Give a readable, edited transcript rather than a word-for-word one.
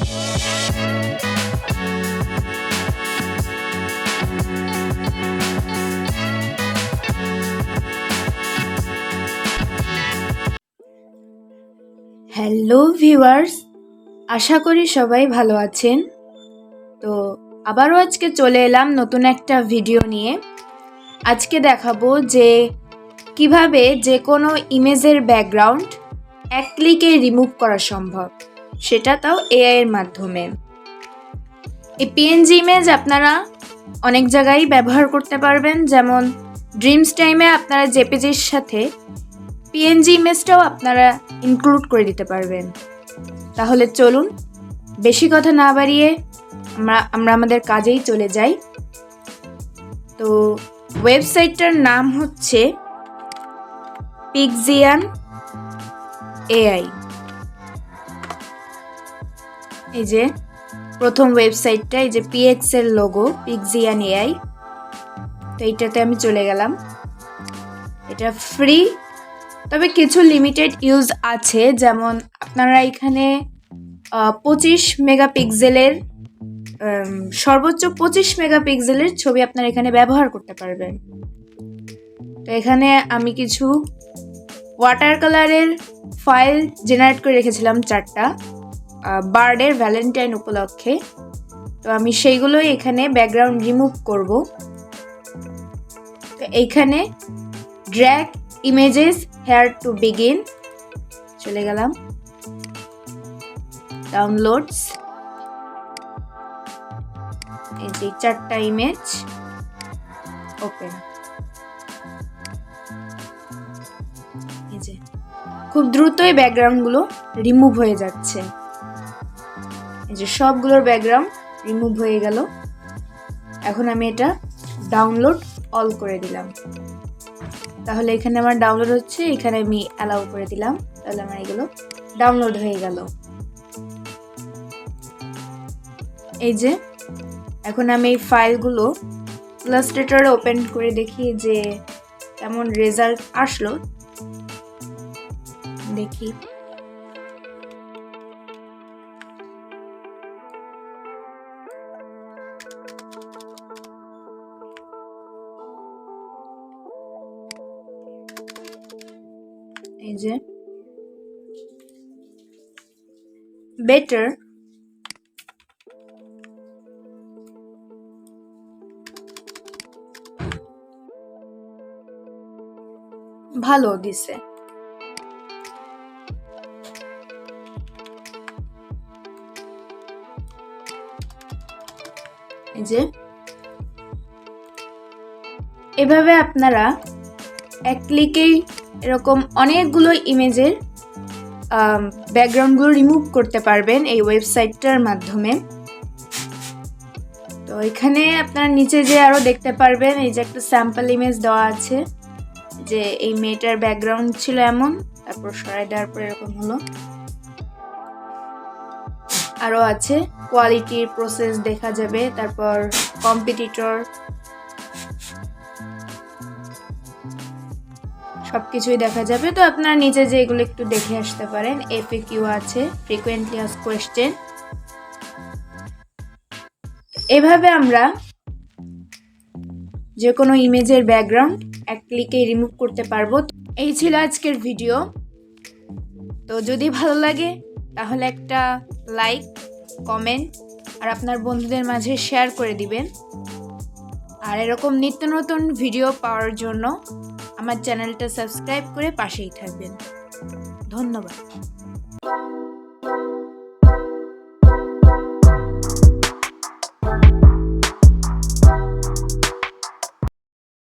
Hello viewers, আশা করি সবাই ভালো আছেন। তো আবারও আজকে চলে এলাম নতুন একটা ভিডিও নিয়ে। আজকে দেখাবো যে কিভাবে যে কোনো ইমেজের ব্যাকগ্রাউন্ড এক ক্লিকে রিমুভ করা সম্ভব, সেটা তাও এআই এর মাধ্যমে। এই পিএনজি ইমেজ আপনারা অনেক জায়গায় ব্যবহার করতে পারবেন, যেমন ড্রিমস টাইমে আপনারা জেপিজির সাথে পিএনজি ইমেজটাও আপনারা ইনক্লুড করে দিতে পারবেন। তাহলে চলুন বেশি কথা না বাড়িয়ে আমরা আমাদের কাজেই চলে যাই। তো ওয়েবসাইটটার নাম হচ্ছে পিক্সিয়ান এআই। এই যে প্রথম ওয়েবসাইটটা, এই যে পিএক্স এর লোগো, পিক্সিয়ান এআই। তো এইটাতে আমি চলে গেলাম। এটা ফ্রি, তবে কিছু লিমিটেড ইউজ আছে, যেমন আপনারা এখানে 25 মেগাপিক্সেলের সর্বোচ্চ 25 মেগাপিক্সেলের ছবি আপনারা এখানে ব্যবহার করতে পারবেন। তো এখানে আমি কিছু ওয়াটার কালারের ফাইল জেনারেট করে রেখেছিলাম 4টা বার্ডের ভ্যালেন্টাইন উপলক্ষে। তো আমি সেইগুলোই এখানে ব্যাকগ্রাউন্ড রিমুভ করব। তো এইখানে drag images hair to begin চলে গেলাম, ডাউনলোডস, এই যে 4টা ইমেজ ওপেন। এই যে খুব দ্রুতই ব্যাকগ্রাউন্ডগুলো রিমুভ হয়ে যাচ্ছে। এই যে সবগুলোর ব্যাকগ্রাউন্ড রিমুভ হয়ে গেল। এখন আমি এটা ডাউনলোড অল করে দিলাম। তাহলে এখানে আমার ডাউনলোড হচ্ছে, এখানে আমি অ্যালাউ করে দিলাম, তাহলে আমার এগুলো ডাউনলোড হয়ে গেল। এই যে এখন আমি এই ফাইলগুলো ইলাস্ট্রেটরে ওপেন করে দেখি যে কেমন রেজাল্ট আসলো। দেখি এই যে বেটার, ভালো দিছে। এই যে এভাবে আপনারা এক ক্লিকেই এরকম অনেকগুলো ইমেজের ব্যাকগ্রাউন্ডগুলো রিমুভ করতে পারবেন এই ওয়েবসাইটটার মাধ্যমে। তো এখানে আপনারা নিচে যে আরো দেখতে পারবেন, এই যে একটা স্যাম্পল ইমেজ দেওয়া আছে, যে এই মেয়েটার ব্যাকগ্রাউন্ড ছিল এমন, তারপর সরাই দেওয়ার পর এরকম হলো। আরো আছে কোয়ালিটির প্রসেস দেখা যাবে, তারপর কম্পিটিটর, সবকিছুই দেখা যাবে। তো আপনারা নিচে যে এগুলো একটু দেখে আসতে পারেন। এফএকিউ আছে, ফ্রিকোয়েন্টলি আস্কড কোয়েশ্চেন। এভাবে আমরা যে কোনো ইমেজের ব্যাকগ্রাউন্ড এক ক্লিকে রিমুভ করতে পারবো। এই ছিল আজকের ভিডিও। তো যদি ভালো লাগে তাহলে একটা লাইক, কমেন্ট আর আপনার বন্ধুদের মাঝে শেয়ার করে দিবেন। আর এরকম নিত্য নতুন ভিডিও পাওয়ার জন্য আমার চ্যানেলটা সাবস্ক্রাইব করে পাশেই থাকবেন। ধন্যবাদ।